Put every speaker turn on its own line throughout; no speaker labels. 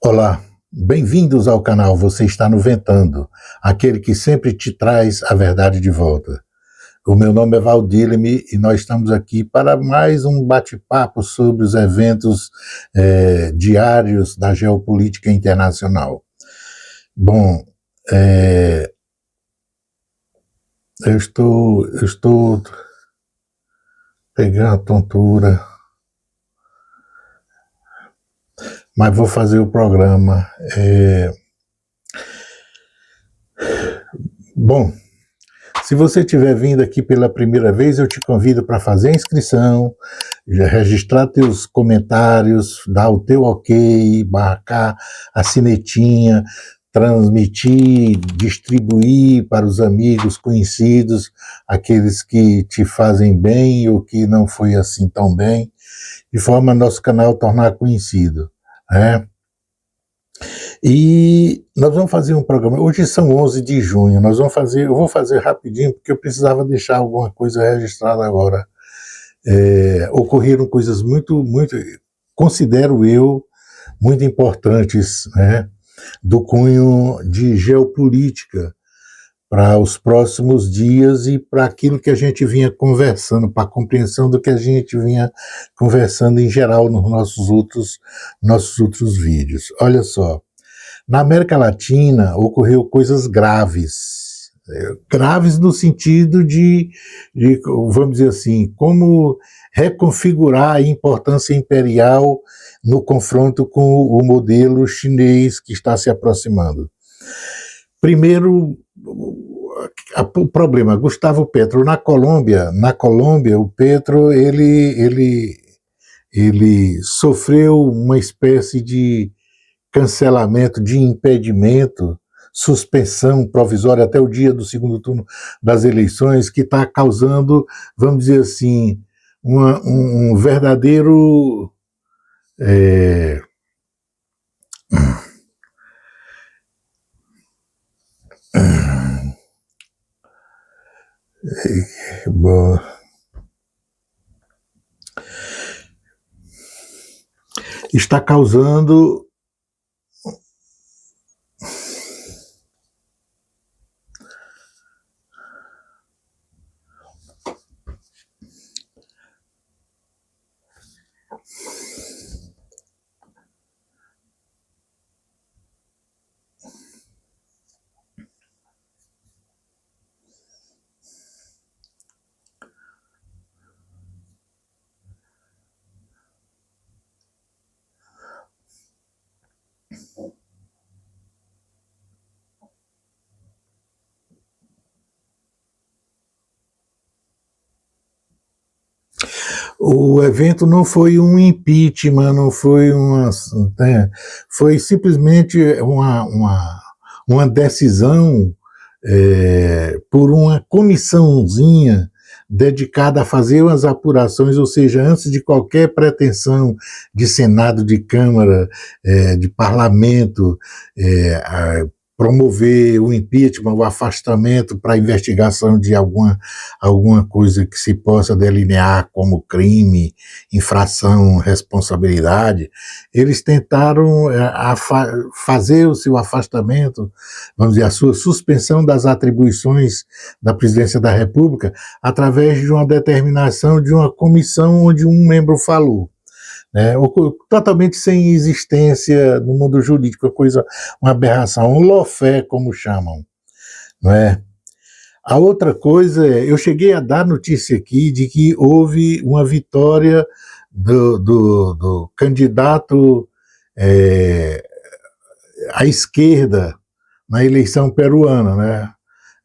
Olá, bem-vindos ao canal Você Está no Ventando, aquele que sempre te traz a verdade de volta. O meu nome é Valdileme e nós estamos aqui para mais um bate-papo sobre os eventos diários da geopolítica internacional. Bom, eu estou pegando a tontura, mas vou fazer o programa. Bom, se você estiver vindo aqui pela primeira vez, eu te convido para fazer a inscrição, registrar teus comentários, dar o teu ok, marcar a sinetinha, transmitir, distribuir para os amigos, conhecidos, aqueles que te fazem bem ou que não foi assim tão bem, de forma a nosso canal tornar conhecido. E nós vamos fazer um programa, hoje são 11 de junho, eu vou fazer rapidinho, porque eu precisava deixar alguma coisa registrada agora. Ocorreram coisas muito, considero eu, muito importantes, do cunho de geopolítica para os próximos dias e para aquilo que a gente vinha conversando, para a compreensão do que a gente vinha conversando em geral nos nossos outros vídeos. Olha só, na América Latina ocorreu coisas graves no sentido de, vamos dizer assim, como reconfigurar a importância imperial no confronto com o modelo chinês que está se aproximando. Primeiro, o problema, Gustavo Petro na Colômbia, o Petro, ele sofreu uma espécie de cancelamento, de impedimento, suspensão provisória até o dia do segundo turno das eleições, que está causando, vamos dizer assim, um verdadeiro bom, está causando o evento não foi um impeachment, não foi foi simplesmente uma decisão por uma comissãozinha dedicada a fazer as apurações, ou seja, antes de qualquer pretensão de Senado, de Câmara, de Parlamento, promover o impeachment, o afastamento para investigação de alguma coisa que se possa delinear como crime, infração, responsabilidade, eles tentaram fazer o seu afastamento, vamos dizer, a sua suspensão das atribuições da Presidência da República através de uma determinação de uma comissão onde um membro falou. Totalmente sem existência no mundo jurídico, uma aberração, um lawfare, como chamam, não é? A outra coisa eu cheguei a dar notícia aqui de que houve uma vitória do candidato à esquerda na eleição peruana, né?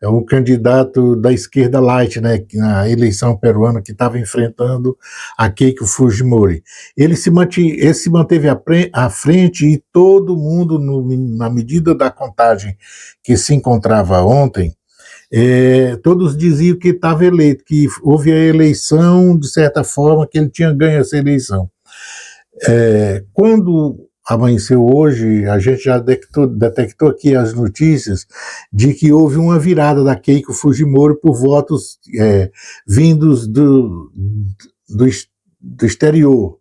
É um candidato da esquerda light, né, na eleição peruana, que estava enfrentando a Keiko Fujimori. Ele se manteve à frente e todo mundo, na medida da contagem que se encontrava ontem, todos diziam que estava eleito, que houve a eleição, de certa forma, que ele tinha ganho essa eleição. Quando amanheceu hoje, a gente já detectou aqui as notícias de que houve uma virada da Keiko Fujimori por votos vindos do exterior,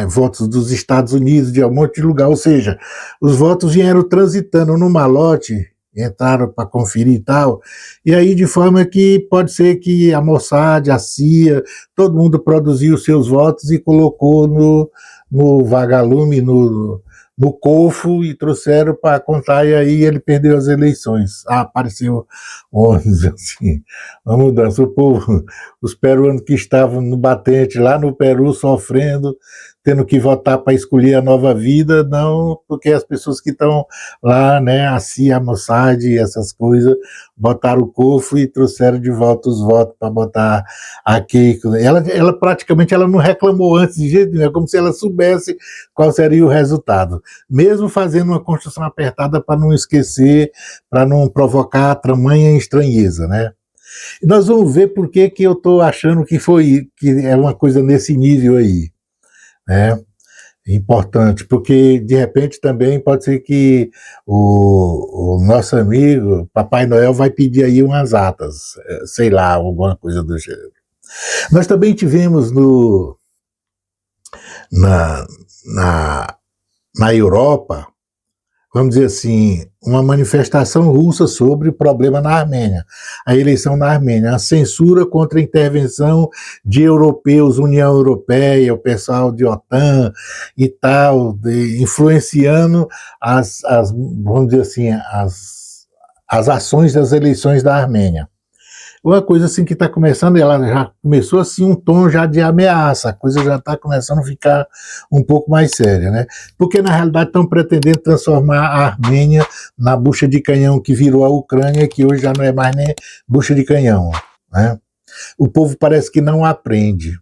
votos dos Estados Unidos, de um monte de lugar, ou seja, os votos vieram transitando no malote, entraram para conferir e tal, e aí de forma que pode ser que a Mossad, a CIA, todo mundo produziu os seus votos e colocou no vagalume, no cofo, e trouxeram para contar, e aí ele perdeu as eleições. Apareceu assim, uma mudança. O povo, os peruanos que estavam no batente lá no Peru, sofrendo, tendo que votar para escolher a nova vida, não, porque as pessoas que estão lá, a CIA, a Mossad, essas coisas, botaram o cofo e trouxeram de volta os votos para botar a Keiko. Ela praticamente ela não reclamou antes de jeito nenhum, é como se ela soubesse qual seria o resultado, mesmo fazendo uma construção apertada para não esquecer, para não provocar tamanha estranheza, E nós vamos ver por que eu estou achando que é uma coisa nesse nível aí, Importante, porque de repente também pode ser que o nosso amigo Papai Noel vai pedir aí umas atas, sei lá, alguma coisa do gênero. Nós também tivemos na Europa, vamos dizer assim, uma manifestação russa sobre o problema na Armênia, a eleição na Armênia, a censura contra a intervenção de europeus, União Europeia, o pessoal de OTAN e tal, influenciando vamos dizer assim, as ações das eleições da Armênia. Uma coisa assim que está começando, ela já começou assim um tom já de ameaça, a coisa já está começando a ficar um pouco mais séria, Porque na realidade estão pretendendo transformar a Armênia na bucha de canhão que virou a Ucrânia, que hoje já não é mais nem bucha de canhão, O povo parece que não aprende.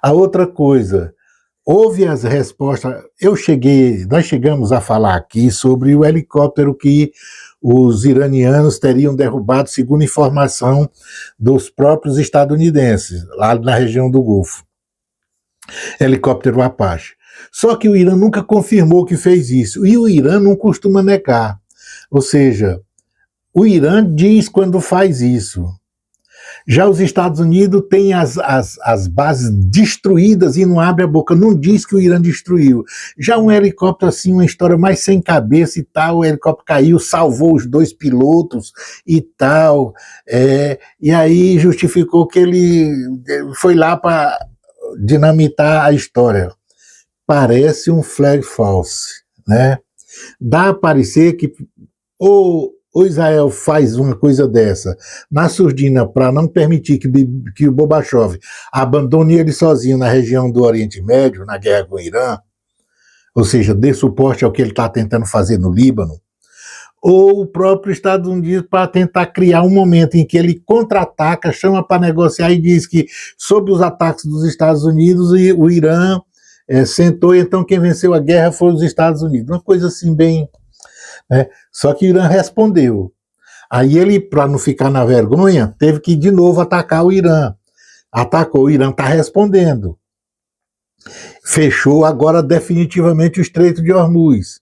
A outra coisa, houve as respostas, nós chegamos a falar aqui sobre o helicóptero que os iranianos teriam derrubado, segundo informação dos próprios estadunidenses, lá na região do Golfo. Helicóptero Apache. Só que o Irã nunca confirmou que fez isso, e o Irã não costuma negar. Ou seja, o Irã diz quando faz isso. Já os Estados Unidos têm as bases destruídas e não abre a boca, não diz que o Irã destruiu. Já um helicóptero assim, uma história mais sem cabeça e tal, o helicóptero caiu, salvou os 2 pilotos e tal, e aí justificou que ele foi lá para dinamitar a história. Parece um flag false, Dá a parecer que ou Israel faz uma coisa dessa na surdina para não permitir que o Gorbachev abandone ele sozinho na região do Oriente Médio, na guerra com o Irã, ou seja, dê suporte ao que ele está tentando fazer no Líbano, ou o próprio Estados Unidos para tentar criar um momento em que ele contra-ataca, chama para negociar e diz que, sob os ataques dos Estados Unidos, o Irã sentou, e então quem venceu a guerra foi os Estados Unidos. Uma coisa assim bem... Só que o Irã respondeu. Aí ele, para não ficar na vergonha, teve que de novo atacar o Irã. Atacou, o Irã está respondendo. Fechou agora definitivamente o Estreito de Hormuz.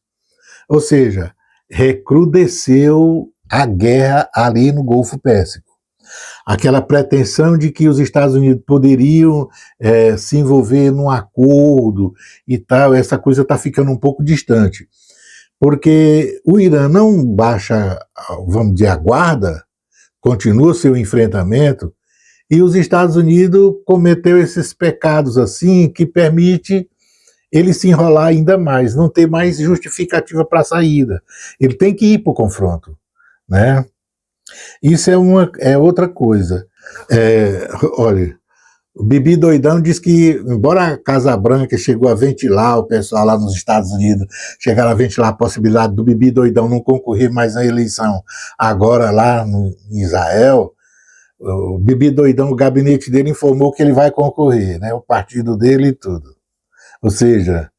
Ou seja, recrudesceu a guerra ali no Golfo Pérsico. Aquela pretensão de que os Estados Unidos poderiam se envolver num acordo e tal, essa coisa está ficando um pouco distante. Porque o Irã não baixa, vamos dizer, a guarda, continua seu enfrentamento, e os Estados Unidos cometeu esses pecados assim que permite ele se enrolar ainda mais, não ter mais justificativa para a saída. Ele tem que ir para o confronto, Isso é outra coisa. Olha, o Bibi Doidão diz que, embora a Casa Branca chegou a ventilar, o pessoal lá nos Estados Unidos chegaram a ventilar a possibilidade do Bibi Doidão não concorrer mais à eleição agora lá em Israel, o Bibi Doidão, o gabinete dele informou que ele vai concorrer, o partido dele e tudo. Ou seja,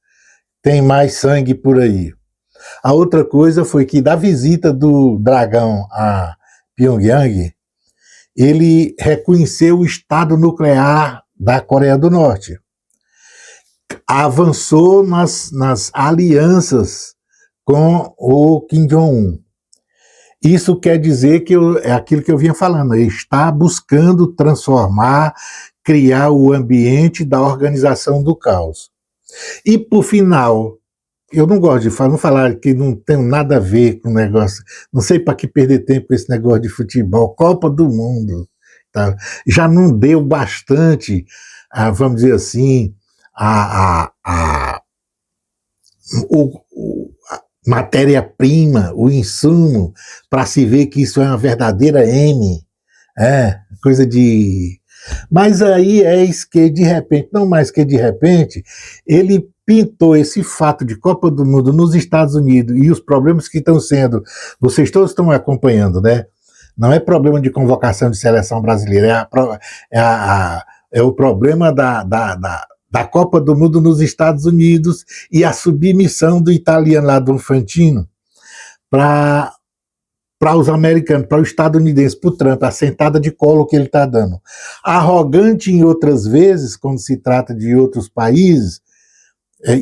tem mais sangue por aí. A outra coisa foi que da visita do Dragão a Pyongyang, ele reconheceu o Estado nuclear da Coreia do Norte, avançou nas alianças com o Kim Jong-un. Isso quer dizer que é aquilo que eu vinha falando, ele está buscando transformar, criar o ambiente da organização do caos. E, por final, eu não gosto de falar, não falar que não tem nada a ver com o negócio, não sei para que perder tempo com esse negócio de futebol, Copa do Mundo, tá? Já não deu bastante, vamos dizer assim, a matéria-prima, o insumo, para se ver que isso é uma verdadeira coisa de... Mas aí eis que de repente, não mais que de repente, ele pintou esse fato de Copa do Mundo nos Estados Unidos e os problemas que estão sendo, vocês todos estão acompanhando, né? Não é problema de convocação de seleção brasileira, é o problema da Copa do Mundo nos Estados Unidos e a submissão do italiano lá, do Infantino, para os americanos, para os estadunidenses, para o Trump, a sentada de colo que ele está dando. Arrogante em outras vezes, quando se trata de outros países,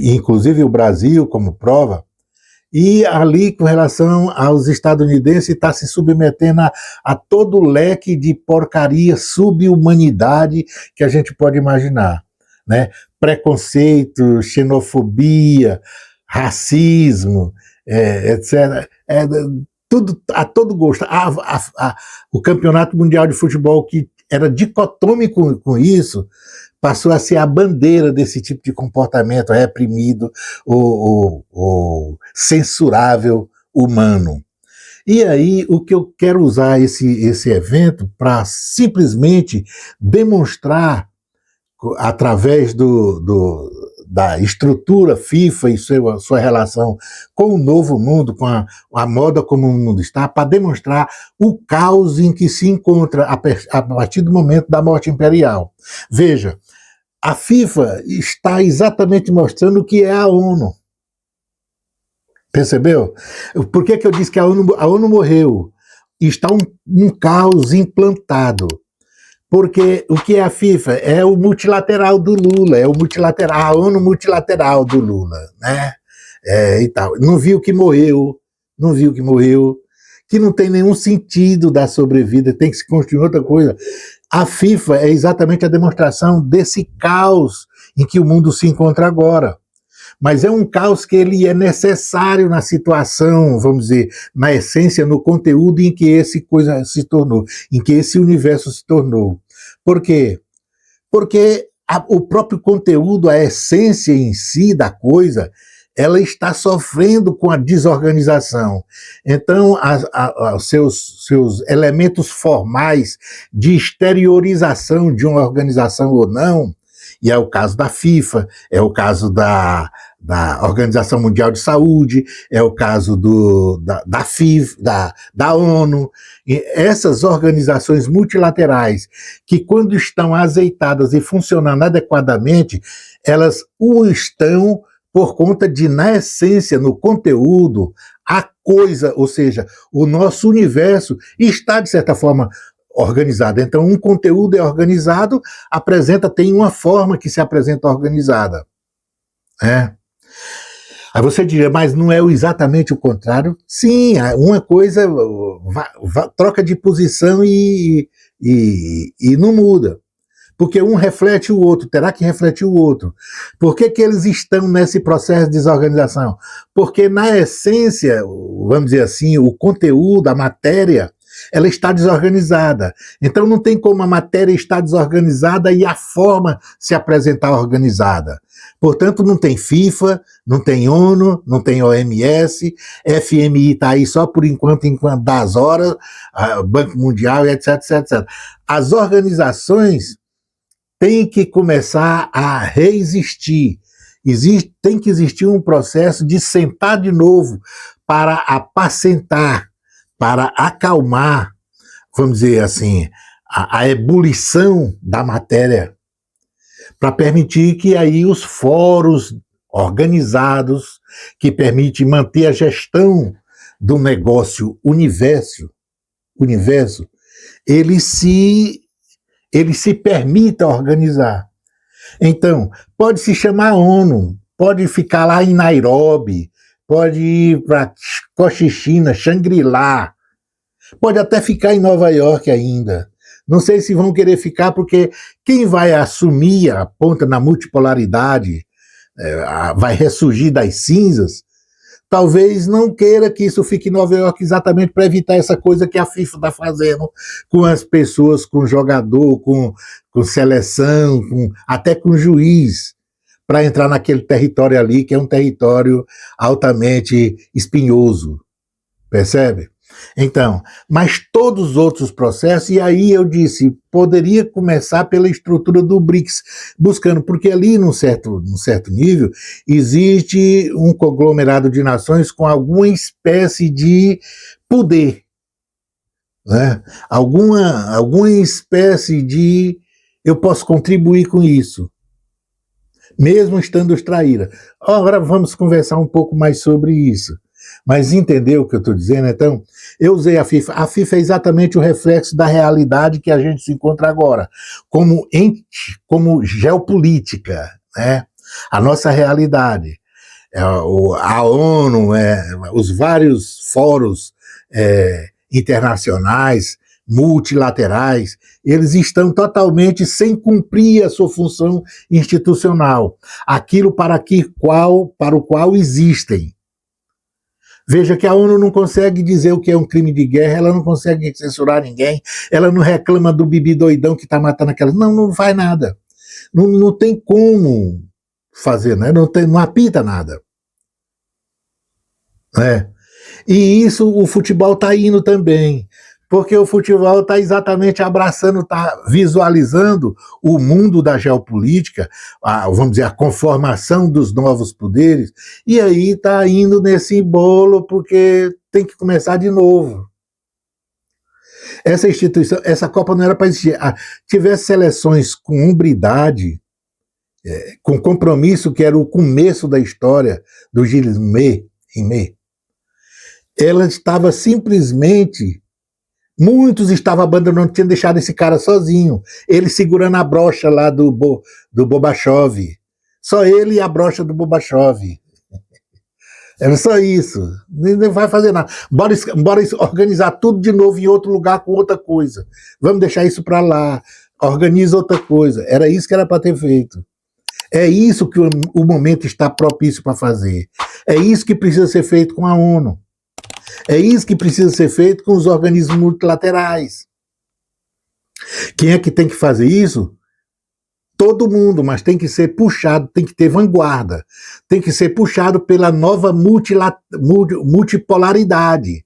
inclusive o Brasil como prova, e ali com relação aos estadunidenses está se submetendo a todo o leque de porcaria, subhumanidade que a gente pode imaginar, né? Preconceito, xenofobia, racismo, etc. Tudo a todo gosto. O Campeonato Mundial de Futebol, que era dicotômico com isso, passou a ser a bandeira desse tipo de comportamento reprimido ou censurável humano. E aí, o que eu quero usar esse evento para simplesmente demonstrar, através da estrutura FIFA e sua relação com o novo mundo, com a moda como o mundo está, para demonstrar o caos em que se encontra a partir do momento da morte imperial. Veja, a FIFA está exatamente mostrando o que é a ONU. Percebeu? Por que eu disse que a ONU morreu? Está um caos implantado. Porque o que é a FIFA? É o multilateral do Lula, a ONU multilateral do Lula, né? E tal. Não viu que morreu, que não tem nenhum sentido da sobrevida, tem que se construir outra coisa. A FIFA é exatamente a demonstração desse caos em que o mundo se encontra agora. Mas é um caos que ele é necessário na situação, vamos dizer, na essência, no conteúdo em que esse coisa se tornou, em que esse universo se tornou. Por quê? Porque o próprio conteúdo, a essência em si da coisa, ela está sofrendo com a desorganização. Então, seus elementos formais de exteriorização de uma organização ou não, e é o caso da FIFA, é o caso da Organização Mundial de Saúde, é o caso da FIFA, da ONU, e essas organizações multilaterais que, quando estão azeitadas e funcionando adequadamente, elas o estão por conta de, na essência, no conteúdo, a coisa, ou seja, o nosso universo está, de certa forma, organizado. Então, um conteúdo é organizado, tem uma forma que se apresenta organizada. Aí você diria, mas não é exatamente o contrário? Sim, uma coisa troca de posição e não muda. Porque um reflete o outro, terá que refletir o outro. Por que eles estão nesse processo de desorganização? Porque, na essência, vamos dizer assim, o conteúdo, a matéria, ela está desorganizada. Então não tem como a matéria estar desorganizada e a forma se apresentar organizada. Portanto, não tem FIFA, não tem ONU, não tem OMS, FMI está aí só por enquanto dá as horas, Banco Mundial, etc, etc, etc. As organizações têm que começar a reexistir. Tem que existir um processo de sentar de novo para apacentar, para acalmar, vamos dizer assim, a ebulição da matéria, para permitir que aí os fóruns organizados, que permitem manter a gestão do negócio universo, universo, ele se permita organizar. Então, pode se chamar ONU, pode ficar lá em Nairobi, pode ir para Cochinchina, Xangri-Lá, pode até ficar em Nova York ainda. Não sei se vão querer ficar, porque quem vai assumir a ponta na multipolaridade, vai ressurgir das cinzas, talvez não queira que isso fique em Nova York exatamente para evitar essa coisa que a FIFA está fazendo com as pessoas, com jogador, com seleção, até com juiz, para entrar naquele território ali, que é um território altamente espinhoso. Percebe? Então, mas todos os outros processos, e aí eu disse, poderia começar pela estrutura do BRICS, buscando, porque ali num certo nível, existe um conglomerado de nações com alguma espécie de poder, né? Alguma espécie de eu posso contribuir com isso, mesmo estando distraída. Agora vamos conversar um pouco mais sobre isso. Mas entendeu o que eu estou dizendo? Então, eu usei a FIFA. A FIFA é exatamente o reflexo da realidade que a gente se encontra agora, como ente, como geopolítica, né? A nossa realidade. A ONU, os vários fóruns internacionais, multilaterais, eles estão totalmente sem cumprir a sua função institucional, aquilo para o qual existem. Veja que a ONU não consegue dizer o que é um crime de guerra, ela não consegue censurar ninguém, ela não reclama do bibi doidão que está matando aquelas. Não faz nada. Não tem como fazer, né? Não apita nada. Né? E isso o futebol está indo também, porque o futebol está exatamente abraçando, está visualizando o mundo da geopolítica, vamos dizer, a conformação dos novos poderes, e aí está indo nesse bolo, porque tem que começar de novo. Essa instituição, essa Copa não era para existir. Tivesse seleções com hombridade, com compromisso, que era o começo da história do Gilles Rimet, ela estava simplesmente... Muitos estavam abandonando, tinham deixado esse cara sozinho. Ele segurando a brocha lá do Bobachov. Só ele e a brocha do Bobachov. Era só isso. Não vai fazer nada. Bora organizar tudo de novo em outro lugar com outra coisa. Vamos deixar isso para lá. Organiza outra coisa. Era isso que era para ter feito. É isso que o momento está propício para fazer. É isso que precisa ser feito com a ONU. É isso que precisa ser feito com os organismos multilaterais. Quem é que tem que fazer isso? Todo mundo, mas tem que ser puxado, tem que ter vanguarda, tem que ser puxado pela nova multipolaridade,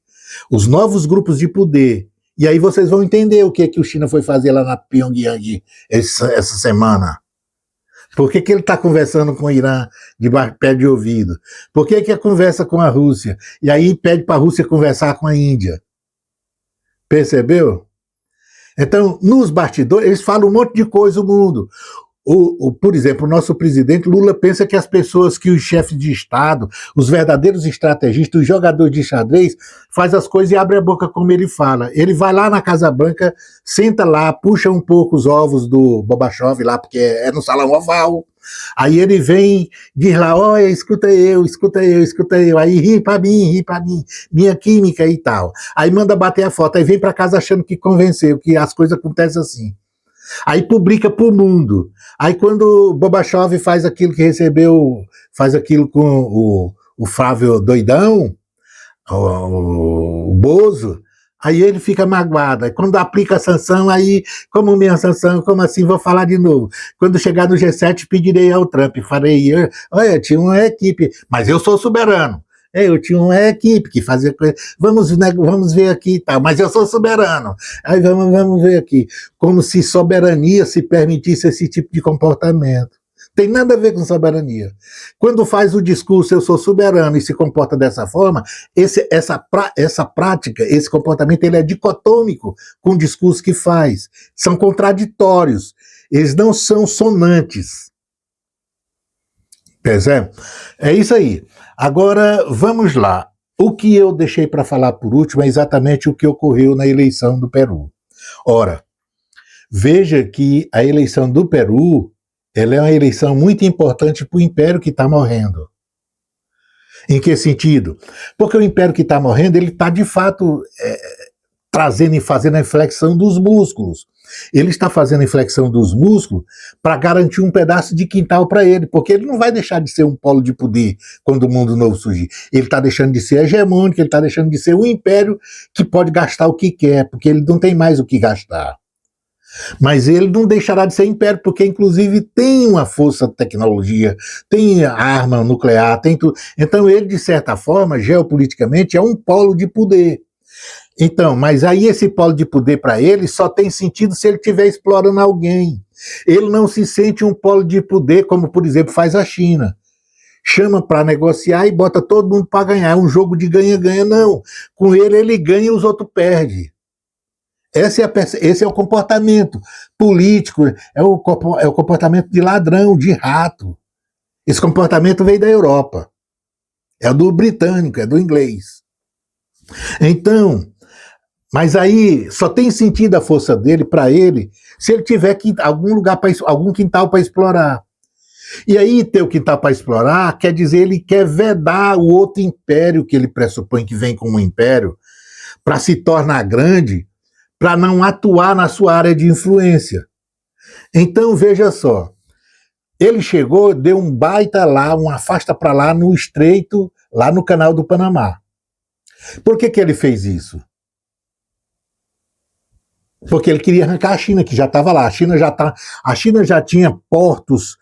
os novos grupos de poder. E aí vocês vão entender o que o China foi fazer lá na Pyongyang essa semana. Por que ele está conversando com o Irã de pé de ouvido? Por que conversa com a Rússia? E aí pede para a Rússia conversar com a Índia. Percebeu? Então, nos bastidores, eles falam um monte de coisa do mundo. Por exemplo, o nosso presidente Lula pensa que as pessoas, que os chefes de Estado, os verdadeiros estrategistas, os jogadores de xadrez, faz as coisas e abre a boca como ele fala. Ele vai lá na Casa Branca, senta lá, puxa um pouco os ovos do Bobachov lá, porque é no salão oval. Aí ele vem, diz lá, olha, escuta eu, aí ri pra mim, minha química e tal. Aí manda bater a foto, aí vem pra casa achando que convenceu, que as coisas acontecem assim. Aí publica para o mundo. Aí quando o Bobachov faz aquilo que recebeu, faz aquilo com o Flávio Doidão, o Bozo, aí ele fica magoado. Aí quando aplica a sanção, aí, como minha sanção, como assim, vou falar de novo. Quando chegar no G7, pedirei ao Trump, farei, olha, tinha uma equipe, mas eu sou soberano. Eu tinha uma equipe que fazia coisa, vamos ver aqui e tal, mas eu sou soberano. Aí vamos ver aqui. Como se soberania se permitisse esse tipo de comportamento. Tem nada a ver com soberania. Quando faz o discurso, eu sou soberano, e se comporta dessa forma, essa prática, esse comportamento, ele é dicotômico com o discurso que faz. São contraditórios. Eles não são sonantes. Percebe? É isso aí. Agora, vamos lá. O que eu deixei para falar por último é exatamente o que ocorreu na eleição do Peru. Ora, veja que a eleição do Peru, ela é uma eleição muito importante para o império que está morrendo. Em que sentido? Porque o império que está morrendo, ele está de fato trazendo e fazendo a inflexão dos músculos. Ele está fazendo a inflexão dos músculos para garantir um pedaço de quintal para ele, porque ele não vai deixar de ser um polo de poder quando o mundo novo surgir. Ele está deixando de ser hegemônico, ele está deixando de ser um império que pode gastar o que quer, porque ele não tem mais o que gastar. Mas ele não deixará de ser império, porque inclusive tem uma força de tecnologia, tem arma nuclear, tem tudo. Então ele, de certa forma, geopoliticamente, é um polo de poder. Então, mas aí esse polo de poder para ele só tem sentido se ele estiver explorando alguém. Ele não se sente um polo de poder, como, por exemplo, faz a China. Chama para negociar e bota todo mundo para ganhar. É um jogo de ganha-ganha, não. Com ele ganha e os outros perdem. Esse é o comportamento político, é o comportamento de ladrão, de rato. Esse comportamento veio da Europa. É do britânico, é do inglês. Então, mas aí só tem sentido a força dele para ele se ele tiver algum lugar, algum quintal para explorar. E aí ter o quintal para explorar quer dizer ele quer vedar o outro império que ele pressupõe que vem como um império para se tornar grande, para não atuar na sua área de influência. Então, veja só, ele chegou, deu um baita lá, uma afasta para lá no estreito, lá no canal do Panamá. Por que ele fez isso? Porque ele queria arrancar a China, que já estava lá. A China já tinha portos,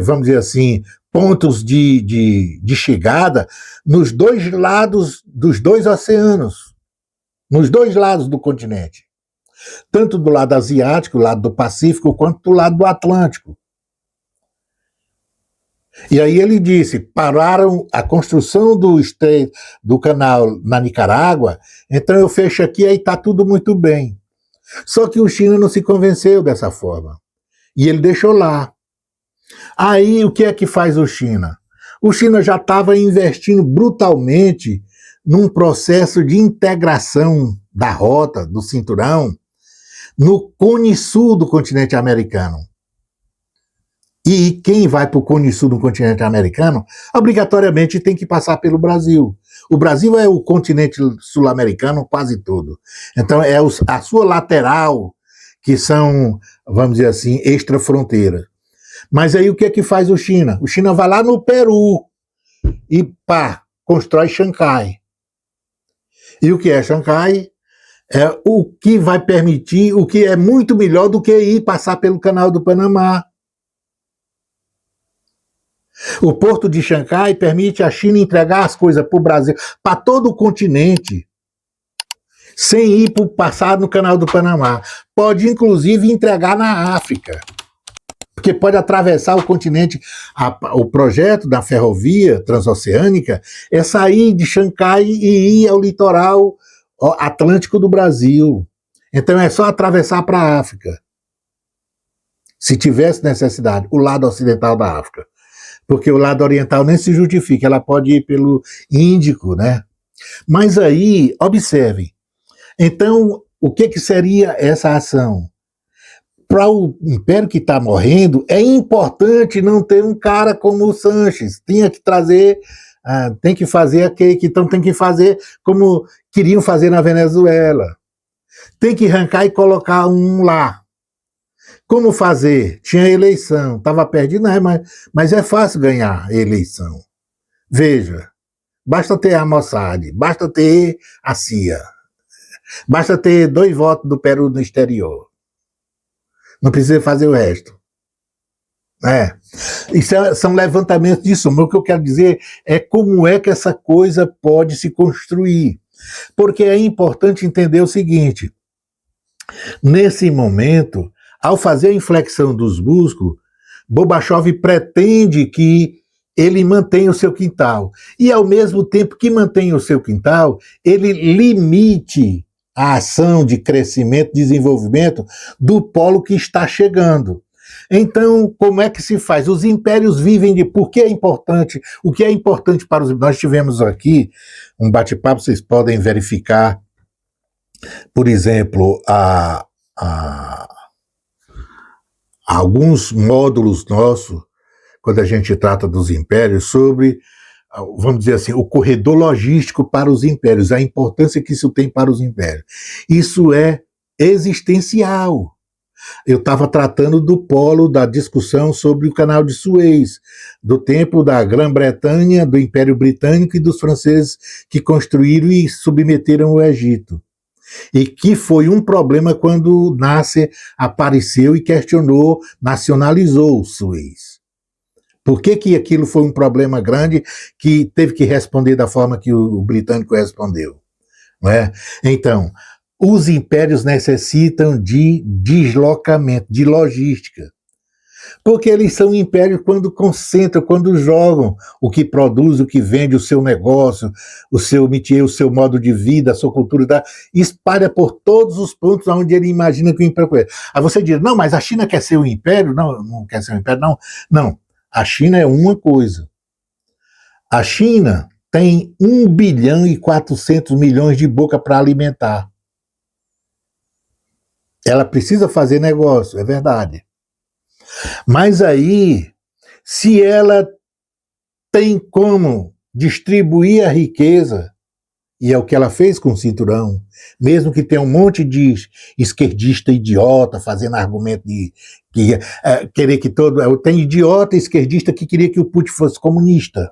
vamos dizer assim, pontos de chegada nos dois lados dos dois oceanos, nos dois lados do continente. Tanto do lado asiático, do lado do Pacífico, quanto do lado do Atlântico. E aí ele disse, pararam a construção do canal na Nicarágua, então eu fecho aqui e aí está tudo muito bem. Só que o China não se convenceu dessa forma. E ele deixou lá. Aí o que é que faz o China? O China já estava investindo brutalmente num processo de integração da rota, do cinturão, no cone sul do continente americano. E quem vai para o cone sul do continente americano, obrigatoriamente tem que passar pelo Brasil. O Brasil é o continente sul-americano quase todo. Então é a sua lateral que são, vamos dizer assim, extra-fronteira. Mas aí o que é que faz o China? O China vai lá no Peru e constrói Xangai. E o que é Xangai? É o que vai permitir, o que é muito melhor do que ir passar pelo canal do Panamá. O porto de Xangai permite a China entregar as coisas para o Brasil, para todo o continente, sem ir passar no canal do Panamá. Pode, inclusive, entregar na África, porque pode atravessar o continente. O projeto da ferrovia transoceânica é sair de Xangai e ir ao litoral atlântico do Brasil. Então é só atravessar para a África, se tivesse necessidade, o lado ocidental da África. Porque o lado oriental nem se justifica, ela pode ir pelo Índico, né? Mas aí, observem, então, o que seria essa ação? Para o império que está morrendo, é importante não ter um cara como o Sanches, tinha que trazer, tem que fazer aquele que então tem que fazer como queriam fazer na Venezuela. Tem que arrancar e colocar um lá. Como fazer? Tinha eleição, estava perdido, não, mas é fácil ganhar eleição. Veja, basta ter a Mossad, basta ter a CIA, basta ter 2 votos do Peru no exterior. Não precisa fazer o resto. Isso são levantamentos disso, mas o que eu quero dizer é como é que essa coisa pode se construir. Porque é importante entender o seguinte, nesse momento, ao fazer a inflexão dos músculos, Gorbachev pretende que ele mantenha o seu quintal. E, ao mesmo tempo que mantenha o seu quintal, ele limite a ação de crescimento e desenvolvimento do polo que está chegando. Então, como é que se faz? Os impérios vivem de... Por que é importante? O que é importante para os... Nós tivemos aqui um bate-papo, vocês podem verificar, por exemplo, alguns módulos nossos, quando a gente trata dos impérios, sobre, vamos dizer assim, o corredor logístico para os impérios, a importância que isso tem para os impérios. Isso é existencial. Eu estava tratando do polo da discussão sobre o canal de Suez, do tempo da Grã-Bretanha, do Império Britânico e dos franceses que construíram e submeteram o Egito. E que foi um problema quando Nasser apareceu e questionou, nacionalizou o Suez. Por que aquilo foi um problema grande que teve que responder da forma que o britânico respondeu? Não é? Então, os impérios necessitam de deslocamento, de logística. Porque eles são impérios quando concentram, quando jogam o que produz, o que vende, o seu negócio, o seu métier, o seu modo de vida, a sua cultura, espalha por todos os pontos onde ele imagina que o império é. Aí você diz, não, mas a China quer ser um império? Não, não quer ser um império, não. Não, a China é uma coisa. A China tem 1 bilhão e 400 milhões de boca para alimentar. Ela precisa fazer negócio, é verdade. Mas aí, se ela tem como distribuir a riqueza, e é o que ela fez com o cinturão, mesmo que tenha um monte de esquerdista idiota fazendo argumento de querer que todo... Tem idiota esquerdista que queria que o Putin fosse comunista,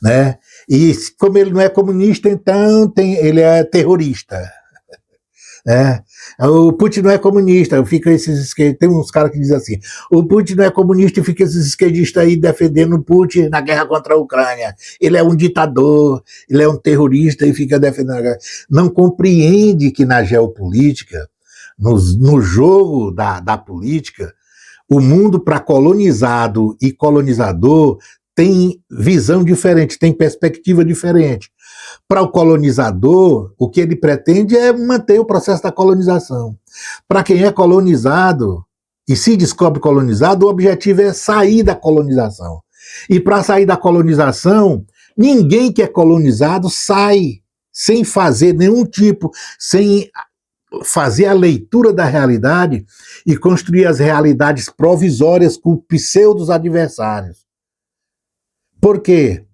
né? E como ele não é comunista, então ele é terrorista. O Putin não é comunista, fica tem uns caras que dizem assim, o Putin não é comunista e fica esses esquerdistas aí defendendo o Putin na guerra contra a Ucrânia. Ele é um ditador, ele é um terrorista e fica defendendo a guerra. Não compreende que na geopolítica, no jogo da política, o mundo para colonizado e colonizador tem visão diferente, tem perspectiva diferente. Para o colonizador, o que ele pretende é manter o processo da colonização. Para quem é colonizado e se descobre colonizado, o objetivo é sair da colonização. E para sair da colonização, ninguém que é colonizado sai sem fazer nenhum tipo, sem fazer a leitura da realidade e construir as realidades provisórias com pseudos adversários. Por quê?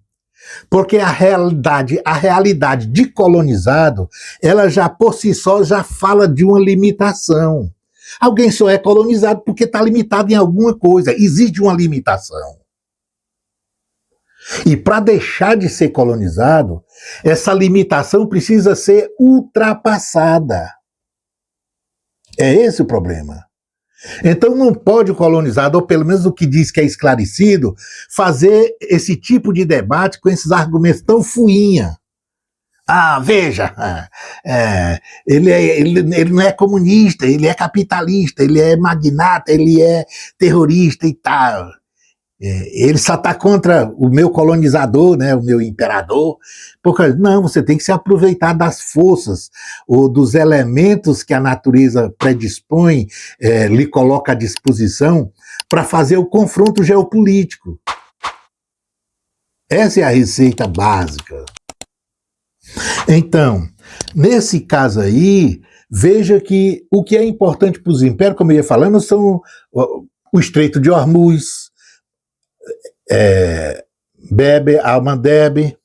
Porque a realidade de colonizado, ela já por si só já fala de uma limitação. Alguém só é colonizado porque está limitado em alguma coisa, existe uma limitação. E para deixar de ser colonizado, essa limitação precisa ser ultrapassada. É esse o problema. Então não pode o colonizado, ou pelo menos o que diz que é esclarecido, fazer esse tipo de debate com esses argumentos tão fuinha. Ah, veja, ele não é comunista, ele é capitalista, ele é magnata, ele é terrorista e tal. Ele só está contra o meu colonizador, né, o meu imperador, porque não, você tem que se aproveitar das forças ou dos elementos que a natureza predispõe, lhe coloca à disposição para fazer o confronto geopolítico. Essa é a receita básica. Então, nesse caso aí, veja que o que é importante para os impérios, como eu ia falando, são o Estreito de Hormuz, Bab el-Mandeb,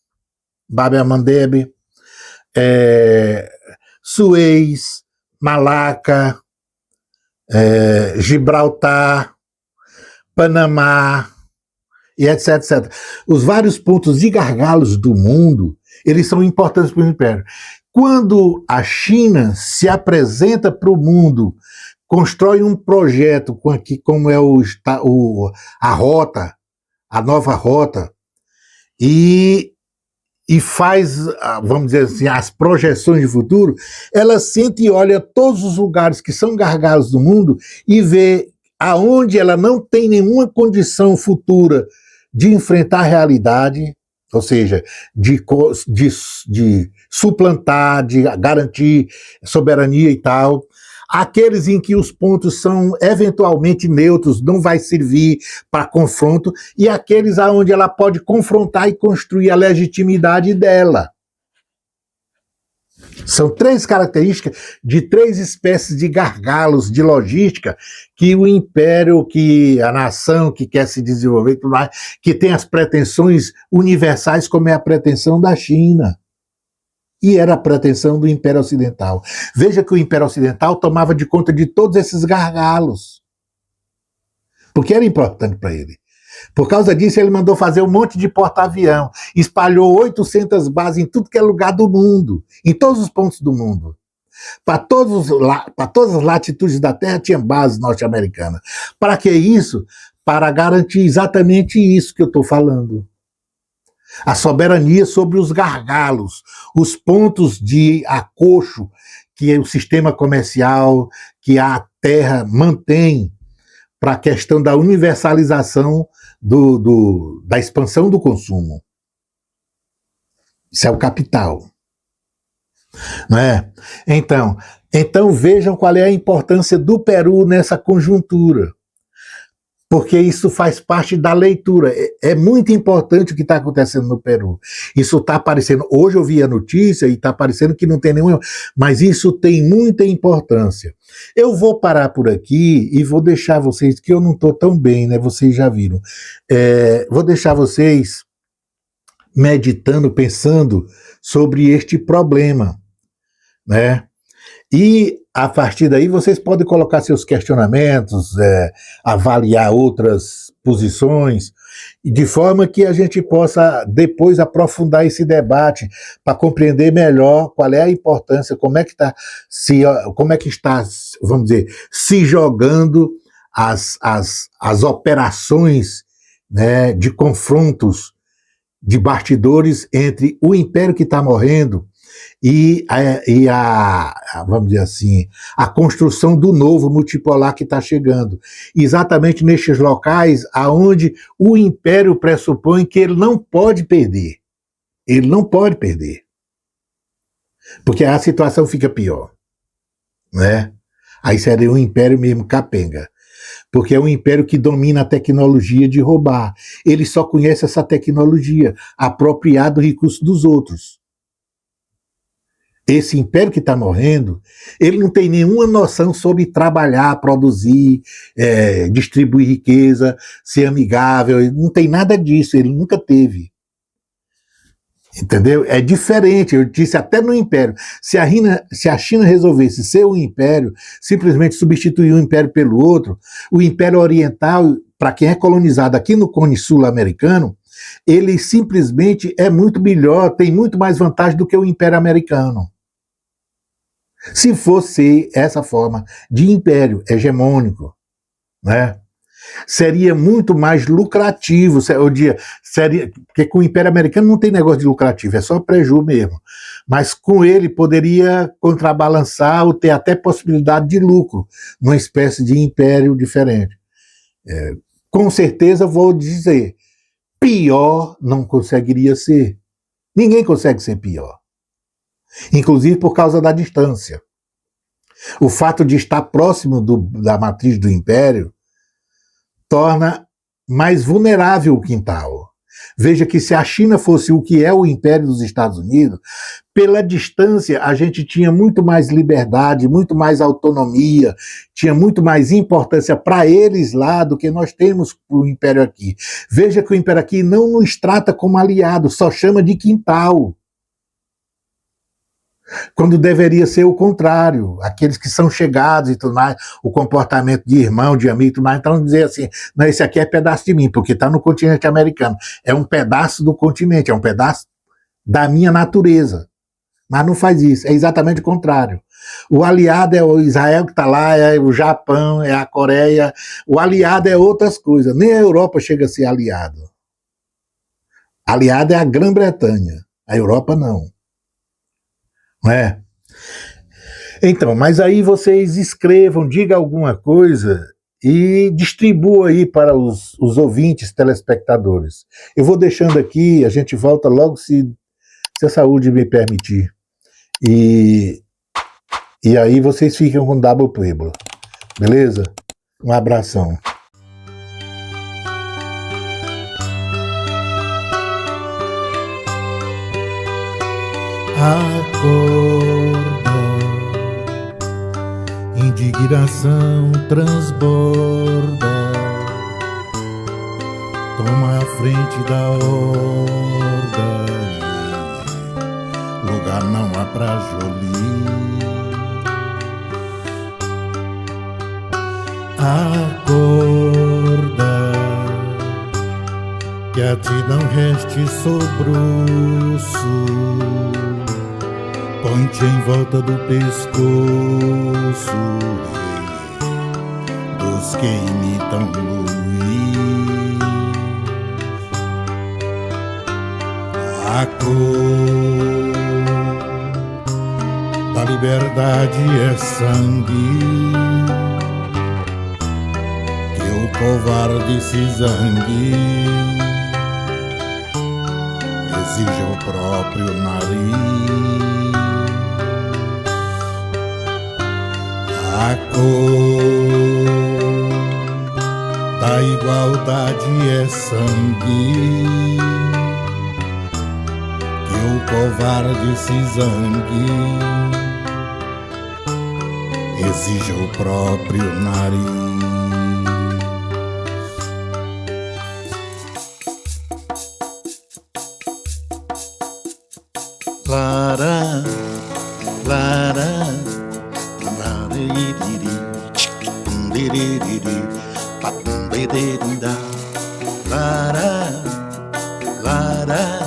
Suez, Malaca, Gibraltar, Panamá, e etc, etc. Os vários pontos de gargalos do mundo, eles são importantes para o Império. Quando a China se apresenta para o mundo, constrói um projeto como é a rota, a nova rota, e faz, vamos dizer assim, as projeções de futuro, ela sente e olha todos os lugares que são gargalos do mundo e vê aonde ela não tem nenhuma condição futura de enfrentar a realidade, ou seja, de suplantar, de garantir soberania e tal, aqueles em que os pontos são eventualmente neutros, não vai servir para confronto, e aqueles aonde ela pode confrontar e construir a legitimidade dela. São três características de três espécies de gargalos de logística que o império, que a nação que quer se desenvolver, que tem as pretensões universais, como é a pretensão da China. E era a pretensão do Império Ocidental. Veja que o Império Ocidental tomava de conta de todos esses gargalos, porque era importante para ele. Por causa disso, ele mandou fazer um monte de porta-avião, espalhou 800 bases em tudo que é lugar do mundo, em todos os pontos do mundo. Para todas as latitudes da Terra tinha base norte-americana. Para que isso? Para garantir exatamente isso que eu estou falando. A soberania sobre os gargalos, os pontos de acocho que o sistema comercial, que a Terra mantém para a questão da universalização da expansão do consumo. Isso é o capital. Não é? Então vejam qual é a importância do Peru nessa conjuntura. Porque isso faz parte da leitura. É muito importante o que está acontecendo no Peru. Isso está aparecendo. Hoje eu vi a notícia e está aparecendo que não tem nenhuma. Mas isso tem muita importância. Eu vou parar por aqui e vou deixar vocês, que eu não estou tão bem, né? Vocês já viram. Vou deixar vocês meditando, pensando sobre este problema, né? E a partir daí vocês podem colocar seus questionamentos, avaliar outras posições, de forma que a gente possa depois aprofundar esse debate para compreender melhor qual é a importância, como é que está, vamos dizer, se jogando as operações, né, de confrontos de bastidores entre o império que está morrendo e vamos dizer assim, a construção do novo multipolar que está chegando. Exatamente nestes locais aonde o império pressupõe que ele não pode perder. Ele não pode perder. Porque a situação fica pior, né? Aí seria um império mesmo capenga. Porque é um império que domina a tecnologia de roubar. Ele só conhece essa tecnologia, apropriar do recurso dos outros. Esse império que está morrendo, ele não tem nenhuma noção sobre trabalhar, produzir, distribuir riqueza, ser amigável, ele não tem nada disso, ele nunca teve. Entendeu? É diferente, eu disse até no império. Se a China resolvesse ser um império, simplesmente substituir um império pelo outro, o Império Oriental, para quem é colonizado aqui no Cone Sul americano, ele simplesmente é muito melhor, tem muito mais vantagem do que o Império Americano. Se fosse essa forma de império hegemônico, né? Seria muito mais lucrativo, porque com o Império Americano não tem negócio de lucrativo, é só preju mesmo. Mas com ele poderia contrabalançar ou ter até possibilidade de lucro, numa espécie de império diferente. Com certeza vou dizer, pior não conseguiria ser. Ninguém consegue ser pior. Inclusive por causa da distância. O fato de estar próximo da matriz do império torna mais vulnerável o quintal. Veja que se a China fosse o que é o império dos Estados Unidos, pela distância a gente tinha muito mais liberdade, muito mais autonomia, tinha muito mais importância para eles lá do que nós temos para o império aqui. Veja que o império aqui não nos trata como aliado, só chama de quintal. Quando deveria ser o contrário, aqueles que são chegados e tudo mais, o comportamento de irmão, de amigo e tudo mais, então dizer assim, não, esse aqui é pedaço de mim, porque está no continente americano, é um pedaço do continente, é um pedaço da minha natureza, mas não faz isso, é exatamente o contrário. O aliado é o Israel que está lá, é o Japão, é a Coreia, o aliado é outras coisas, nem a Europa chega a ser aliado. Aliado é a Grã-Bretanha, a Europa não. Não é? Então, mas aí vocês escrevam, diga alguma coisa e distribua aí para os ouvintes, telespectadores. Eu vou deixando aqui, a gente volta logo se a saúde me permitir. E E aí vocês ficam com Double Pueblo. Beleza? Um abração.
Acorda, indignação transborda, toma a frente da horda, lugar não há pra Jolie. Acorda, que a ti não reste sobruço, põe-te em volta do pescoço dos que imitam Luís. A cor da liberdade é sangue, que o covarde se zangue, exige o próprio nariz. A cor da igualdade é sangue, que o covarde se zangue, exige o próprio nariz. Lara, lara, lara, lara, lara.